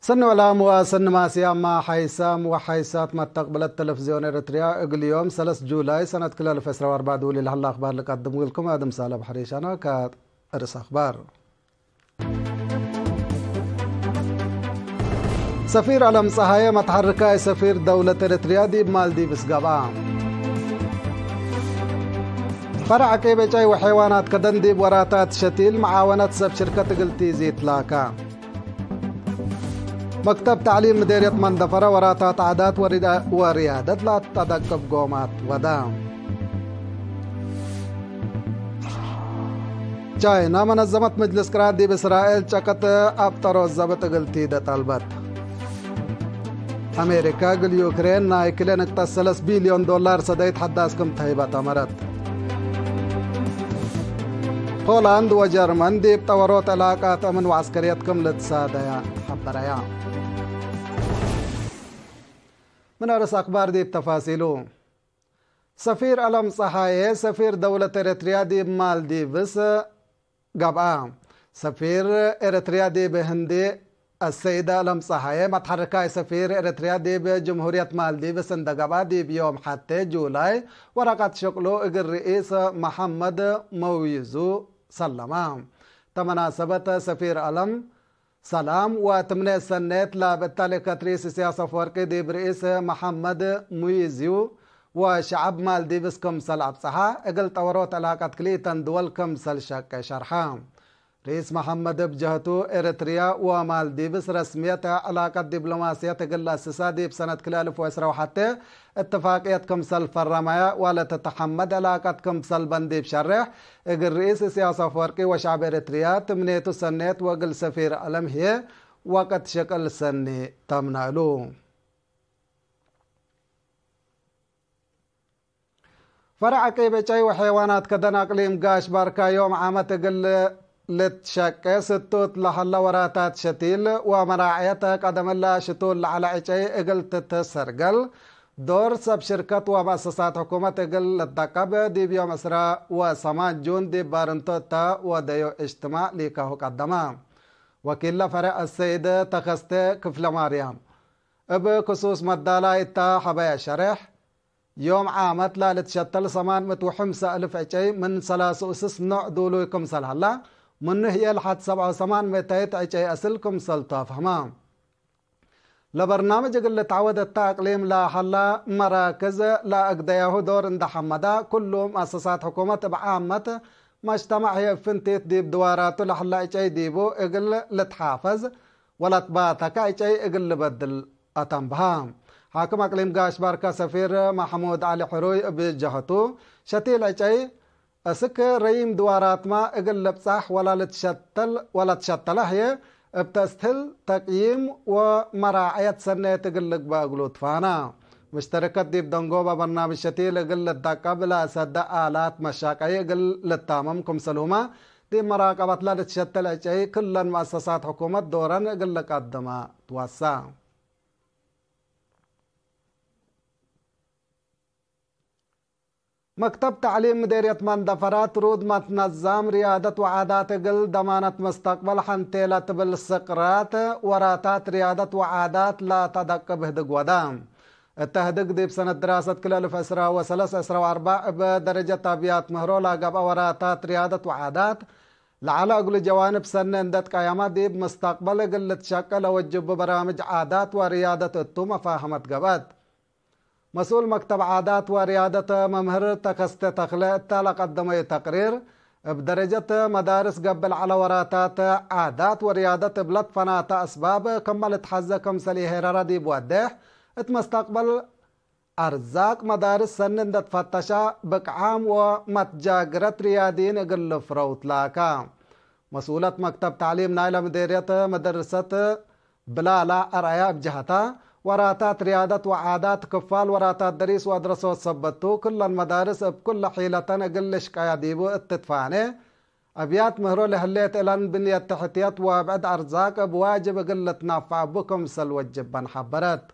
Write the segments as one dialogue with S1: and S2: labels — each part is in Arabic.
S1: سن ولام وسن ماسيا ما حيسام وحيسات ما تقبل التلفزيون الاريتريا اليوم 3 جولاي سنة كل 2004 دولي لهلا اخبار اللي قدموا لكم ادم سالم حريش انا كرئيس اخبار. سفير علم صهاية متحركة سفير دولة اريتريا دي بمالديفز قبعة فرع كيبجاي وحيوانات كدندي بوراتات شتيل معاونة سب شركة قلتي زيت لاكا مكتب تعليم مديرية مندفرة وراتات عادات وريادة لا تدقب قومات ودام چاينا منظمة مجلس كرادي بإسرائيل شكت أبطرو الزبط قلتي دا طلبت أمريكا قل يوكرين نايكلين اقتص 3 بليون دولار سديت حداسكم تهيبة أمرت هولند وجرمن دي بطورات علاقات أمن وعسكريتكم لتساديا حبريا من أرس أخبار دي بتفاصيله. سفير علم صهاية سفير دولة إريتريا دي بمالديفز قبعة سفير إريتريا دي بهندي السيدة علم صهاية متحركة سفير إريتريا دي بجمهورية مالديفز اندقبة دي بيوم حتى جولاي ورقة شغله اجر رئيس محمد مويزو سلمان تمناسبة سفير علم سلام وتمنى سنة لابتالي كتريس سياسة فوركي دي برئيس محمد مويزيو وشعب مالديفز كمسل عبصحة اقل طوروت علاقة كليتان دول كمسل شك شرحام رئيس محمد بجهتو إريتريا ومالديفز رسمية علاقة دبلوماسية تقل أساسا دي بسنة كل 2010 اتفاقية كمسل فرمايا ولا تتحمد علاقة كمسل بندي بشرح اقل رئيس سياسة فوركي وشعب إريتريا تمنيتو سنة وقل سفير علم هي وقت شكل سنة تمنالو فرع كيبتشاي وحيوانات كدن اقليم قاش باركا يوم عامة قل لتشكى ستوت لحلا وراتات شتيل ومراعيتها قدم الله شتول على عشي اقل تتسرقل دور سب شركة ومؤسسات حكومة اقل للدقب دي بيوم اسراء وسمان جون دي بارنتو تا وديو اجتماع ليكاهو قدما وكيل فرع السيدة تخست كفل مريم اب كسوس مدالا اتا حبايا شرح يوم عامت لا لتشتل 805,000 عشي من 3 نوع دولو يكم سلحلا من هي لحد 7,800 عشي أسلكم سلطة فهمام لبرنامج اللي تعود التأقليم لا حلا مراكز لا أقديه دور عند حمدا كله مؤسسات حكومة بعامة ما اجتمع هي فنتيت ديب دواراتو لحلا عشي ديبو اقل لتحافظ ولا تباتك عشي اقل بدل أتنبهام حاكم اقليم قاش باركا سفير محمود علي حروي بجهتو شتيل عشي اسك ريم دوارات ما اقل لبصح ولا تشتل هي بتستهل تقييم ومراعية سنة تقلق باقلوت فانا مشتركة ديب دنقوبة برنامج شتيل اقل للدقة بلا صدق آلات مشاقية اقل للتامم كمسلوما دي مراقبة لا تشتل عشي كل مؤسسات حكومة دوران اقل لقدما توسع مكتب تعليم مديرية مندفرات رود ما تنظم ريادة وعادات قل ضمانة مستقبل حنتيلة بالسقرات وراتات ريادة وعادات لا تدق بهدق ودام التهدق دي بسنة دراسة كل 2003 بدرجة تابيات مهرولا قبل وراتات ريادة وعادات لعلى أقل جوانب سنة اندت قيامات دي بمستقبل قل تشكل وجب برامج عادات وريادة التوم فاهمت قبل مسؤول مكتب عادات وريادة ممهر تخست تخلق لقدم تقرير بدرجة مدارس قبل على وراتات عادات وريادة بلد فنات أسباب كملت حزة كمسلي هيرارة دي بودح اتمستقبل أرزاق مدارس سنن تفتشا بقعام ومتجاقرت ريادين اقل فروت لاكا مسؤولة مكتب تعليم نايلة مديرية مدرسة بلالا أرأيا بجهتا وراتات ريادة وعادات كفال وراتات دريس وادرسوت صبتو كل المدارس بكل حيلة قلش قياديبو التدفاني أبيات مهرو لهليت إلان بنية تحتيات وابعد أرزاق بواجب قلة نافع بكم سلوجب بنحبرت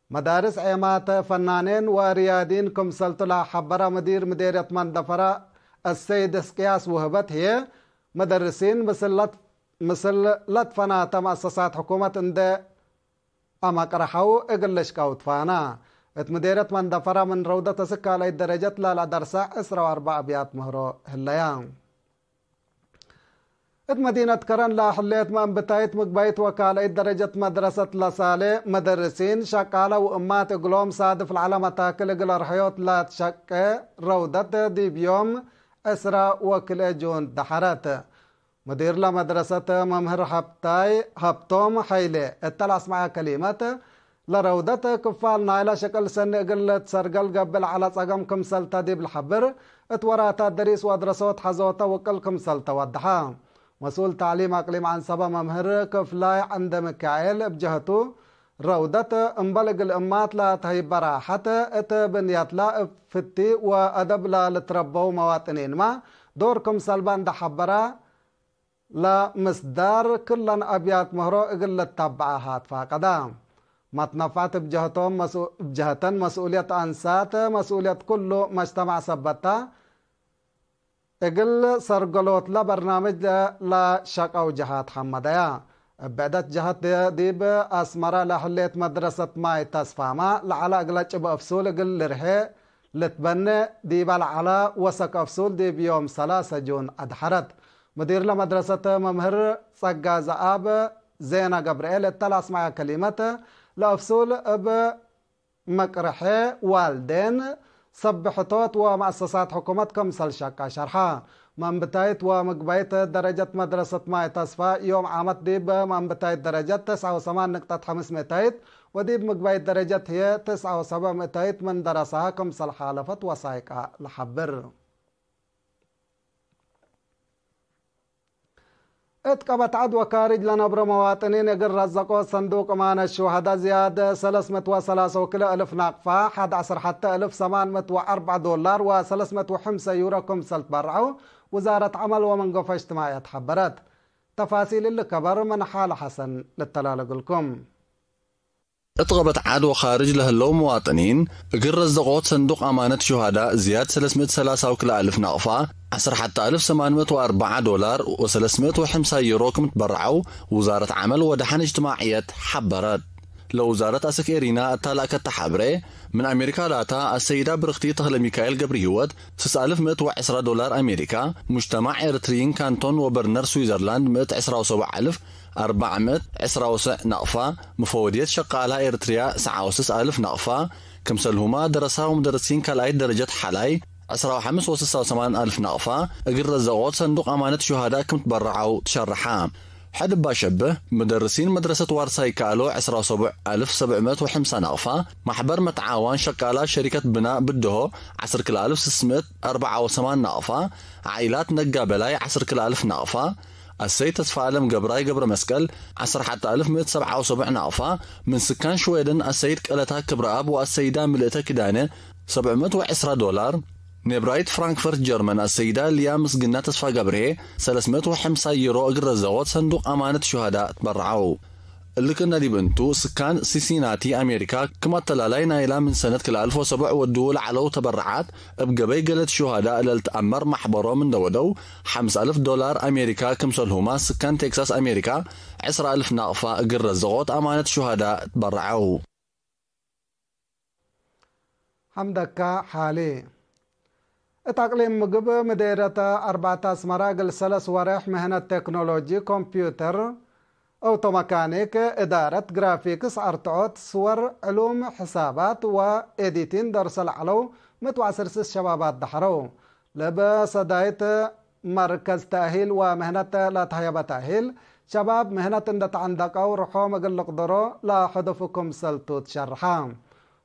S1: مدارس عيمات فنانين وريادين كم سلطلا حبرة مدير مديرية مندفرة السيد اسقياس وهبت هي مدرسين مسلت مثل لطفنا مؤسسات حكومة اند أما قرحو اقلش كاوتفانا اتمديرت من دفرة من روضة سكة على الدرجات لا درسة اسرة واربع أبيات مهرو هليان مدينة كرن لا حليت من بتايت مقبايت وكالة درجة مدرسة لسالة مدرسين شكالة وأمات قلوم صادف العلامة تاكل قلر حيوت لا تشك روضة دي بيوم أسرة وكل جون دحرات مدير لا مدرسة ممهر هبتوم حيلة التلا اسمع كلمات لروضة كفال نايلة شكل سن قلت سرقل قبل على صقم كمسلتا دي بالحبر اتوراتا دريس وادرسوت حزوتا وكل كمسلتا ودحا مسؤول تعليم اقليم عن سبا ممهر كفلاي عند مكايل بجهته روضة انبلغ الامات لا تهيب براحة ات بنيات لا فتي وادب لا لتربو مواطنين ما دوركم سلبان دحبرا لا مصدر كلن ابيات مهرو اقل التبعات فاقدام ما تنفعت بجهتن مسؤولية أنسات مسؤولية كل مجتمع سبتا اقل سرقلوت لا برنامج لا شقاو جهات حمدايا بعدت جهات ديب أسمرا لحليت مدرسة ماي تسفاما لعلا اقلت بأفسول اقل لرحي لتبنى ديب على وسك أفسول ديب يوم 3 جون أدحرت مدير لمدرسة ممهر صقا زعاب زينة قبرئيل التلا اسمع كلمته لأفصول اب مقرحي والدين صبحتوت ومؤسسات حكومة كمسل شكا شرحا من بتايت ومقبايت درجة مدرسة ماي تصفى يوم عامت ديب من بتايت درجة 9.5 وديب مقبايت درجة هي 9.7 من درسها كمسل حالفة وسايقا لحبر اتقبت عدوى كارج لنبر مواطنين يقر رزقوا صندوق امان الشهداء زيادة 330 ناقفة 11 حتى $1,804 و305 يورو كمسل تبرعوا وزارة عمل ومنقوف اجتماعية تحبرت تفاصيل اللي كبر من حال حسن للتلالق لكم
S2: اتغبت عدوى خارج لهلو مواطنين اقر رزقوت صندوق امانة شهداء زيادة 330 ناقفة 10 حتى $1,804 و305 يورو كم تبرعوا وزارة عمل ودحن اجتماعية حبرت لوزارة أسكيرينا التالاكة تحبري من أمريكا لاتا السيدة برختي طهل ميكائيل جبريوت $610 أمريكا مجتمع إرتريين كانتون وبرنر سويسرلاند 174 نقفة مفوضية شقالة إرتريا 9,000 نقفة كمسلهما درسا ومدرسين كالاي درجة حلاي 15,000 نقفة اقر رزقوت صندوق أمانة شهداء كم تبرعوا تشرحا حد باشبه مدرسين مدرسة وارساي كالو 17,705 نقفة محبر متعاون شقالة شركة بناء بدهو 10,684 نقفة عائلات نقا بلاي 10,000 نقفة السيد تسفالم قبراي قبر مسكل 10,177 نقفة من سكان شويدن السيد كالتا كبراب والسيدة ملئتا كدانة $720 نبرايت فرانكفورت جرمن السيدة ليامس قلنا تصفى قبره 305 يورو اقر الزوات صندوق أمانة شهداء تبرعوا اللي كنا دي بنتو سكان سيسيناتي أمريكا كما تلالينا إلى من سنة 2007 والدول على تبرعات بقبي قلت شهداء للتأمر محبرو من دودو $5,000 أمريكا كمسلهما سكان تكساس أمريكا 10,000 نقفة اقر الزوات أمانة شهداء تبرعوا
S1: حمدك حالي اتقليم مقب مديرة 4 اسمراء 3 ورح مهنة تكنولوجي كمبيوتر اوتوميكانيك ادارة جرافيكس ارتعوت صور علوم حسابات وإديتين درس العلو متوعسر شبابات دحرو لبا صدايت مركز تأهيل ومهنة لا تهيب تأهيل شباب مهنة اندت عندك او رحو مقل قدرو لا حدفكم سلطو تشرحام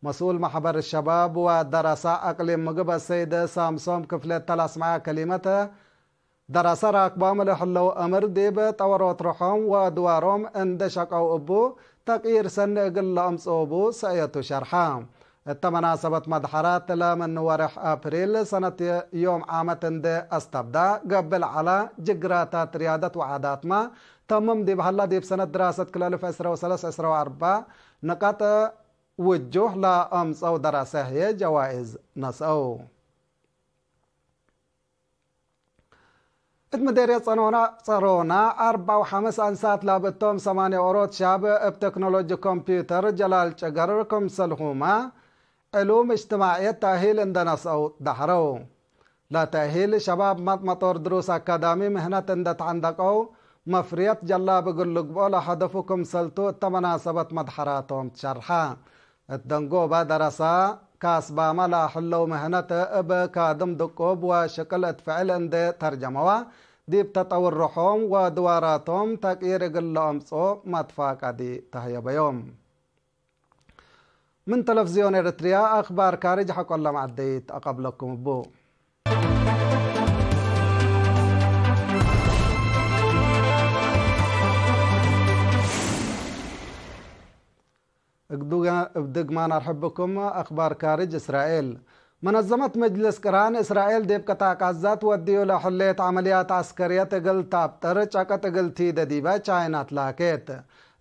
S1: مسؤول محبر الشباب ودراسة أقليم مقب السيدة سامسوم كفلة 3 كلمته دراسة راكبام لحلو أمر ديب طوروت رحوم ودوارهم اند شقاو أبو تقير سن اقل أمس أبو سأيتو شرحام التمناسبة مدحرات لمن ورح أبريل سنة يوم عامة اند استبدا قبل على جقراتات ريادة وعادات ما تمم ديب هلا ديب سنة دراسة كلال في 2003 نقاط وجوه لا أمس أو دراسة هي جوائز نسأو مديرية صارونا 4 و5 أنسات لابتهم 8 أوروت شاب بتكنولوجيا كمبيوتر جلال شجر كمسلهما علوم اجتماعية تأهيل اندنس أو دحرو لا تأهيل شباب مطور دروس أكاديمي مهنة اندت عندك أو مفريت جلا بقول لك بولا هدفكم سلتو تمناسبة مدحراتهم تشرحا الدنقوبة درسا كاسبا ملا حلو مهنة بكادم دقوب وشكل فعل اند ترجموا دي بتطور روحهم ودواراتهم تكير قلهم صو مدفاق دي تهيا بيوم من تلفزيون إريتريا أخبار كارج حق الله معديت أقبلكم بو بدق ما نرحب بكم أخبار كارج إسرائيل منظمة مجلس كران إسرائيل ديب كتاقازات وديو لحلية عمليات عسكرية تقل تابتر چاكا تقل تيدا ديبا چاينات لاكيت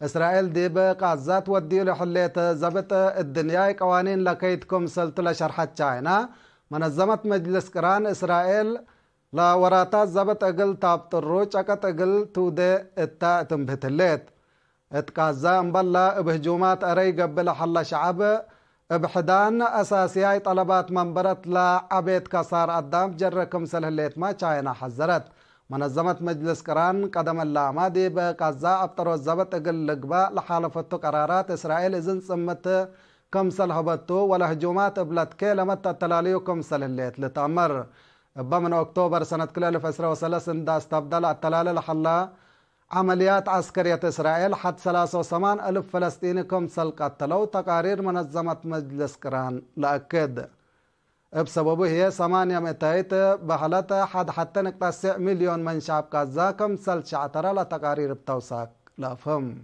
S1: إسرائيل ديب قازات وديو لحلية زبط الدنيا قوانين لكيتكم سلطلة شرحة چاينا منظمة مجلس كران إسرائيل لا وراتات زبط اقل تابتر رو چاكا تقل تودي اتا تنبهتليت اتقازا مبلا بهجومات اري قبل حل شعب بحدان اساسياي طلبات منبرت لعبيد كسار قدام جركم سلهليت ما چاينا حذرت منظمة مجلس كران قدم اللامة دي بقازا ابطرو الزبط اقل لقبا لحالفتو قرارات اسرائيل ازن سمت كم سلهبتو ولا هجومات ابلت كيلمت التلاليو كم سلهليت لتأمر بمن اكتوبر سنة كل 2003 دا استبدل التلالي لحلا عمليات عسكرية إسرائيل حد 83,000 فلسطيني كمسل قتلوا تقارير منظمة مجلس كران لأكد بسببه هي 800 بحلت حتى نقطة مليون من شعب غزة كمسل شعترة لتقارير بتوساك لأفهم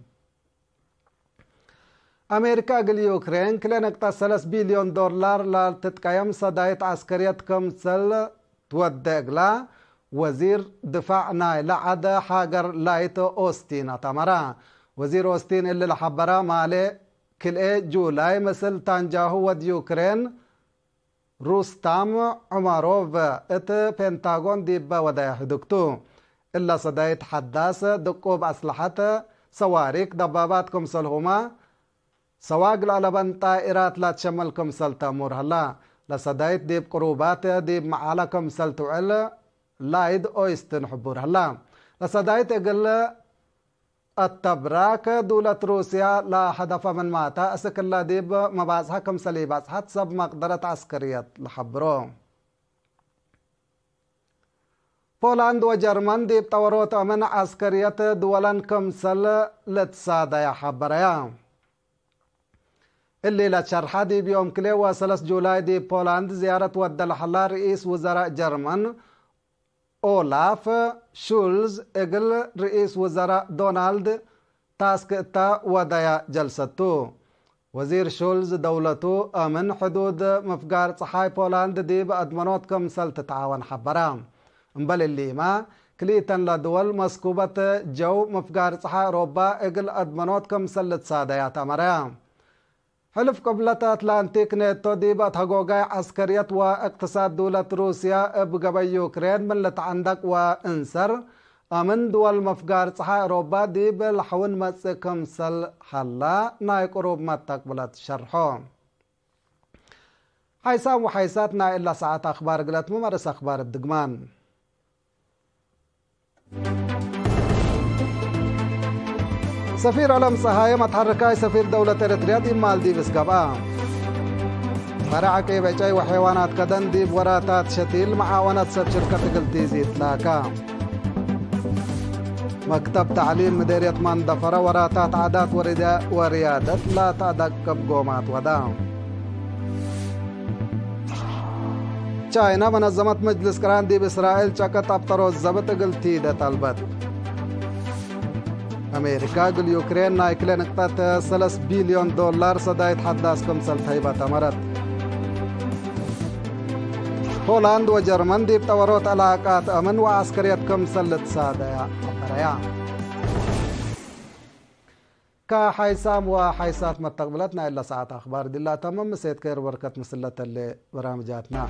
S1: أمريكا قل يوكرين كل نقطة 3 بليون دولار لتتقيم صدايت عسكرية كمسل تودق وزير دفاع نايل عد حاجر لايت أوستين تمرا وزير أوستين اللي لحبرا مالي كل جولاي مثل تانجاهو ود يوكرين روستام عماروف ات بنتاغون ديبا ودايح دكتو إلا صدايت حداث دقوب أسلحة صواريك دباباتكم سلهما سواق لالبان طائرات لا تشملكم سلتامور هلا لصدايت ديب قروبات ديب معالكم سلتوعل لايد اويستن حبور هلا لصدايت اقل التبراك دولة روسيا لا هدف من ماتا اسك الله ديب مبازها كم سليبات حتسب مقدرة عسكرية لحبرو بولند وجرمن ديب طوروت من عسكرية دولا كم سل لتسادا يا حبريا الليلة شرحة دي بيوم كلي و3 جولاي دي بولند زيارة ود الحلا رئيس وزراء جرمن اولاف شولز اقل رئيس وزراء دونالد تاسك تا ودايا جلستو وزير شولز دولتو امن حدود مفقار صحاي بولند دي بأدمنوت كم سل تتعاون حبرام مبل اللي ما كليتن لدول مسكوبة جو مفقار صحاي اوروبا اقل أدمنوت كم سل تصاديا تمرام حلف قبلة أتلانتيك نيتو ديبات هقوقاي عسكرية واقتصاد دولة روسيا بقبي يوكرين من لتعندك وانسر امن دول مفقار صحاء اوروبا ديب الحون مسكم سل حلا ناي قروب ما تقبلت شرحو حيسام وحيساتنا إلا ساعات أخبار قلت ممارس أخبار الدقمان سفير علم صهاية متحركاي سفير دولة إريتريا دي مالديفز قبا مرعكي بيجاي وحيوانات كدن دي بوراتات شتيل معاونات سب شركة قلتيزي تلاكا مكتب تعليم مديرية مندفرة وراتات عادات وريادة لا تدقب قومات ودام چاينا منظمة مجلس كران دي بإسرائيل چاكت ابترو الزبط قلتيدة طلبت أمريكا قل يوكرين نايكلي نقطة 3 بليون دولار صدايت حداسكم سلطيبة تمرت هولند وجرمن دي بتوروت علاقات أمن وعسكريتكم سلط سادة بريا كحيسام وحيسات متقبلتنا إلا ساعة أخبار دي الله تمام مسيت كير بركة مسلة اللي برامجاتنا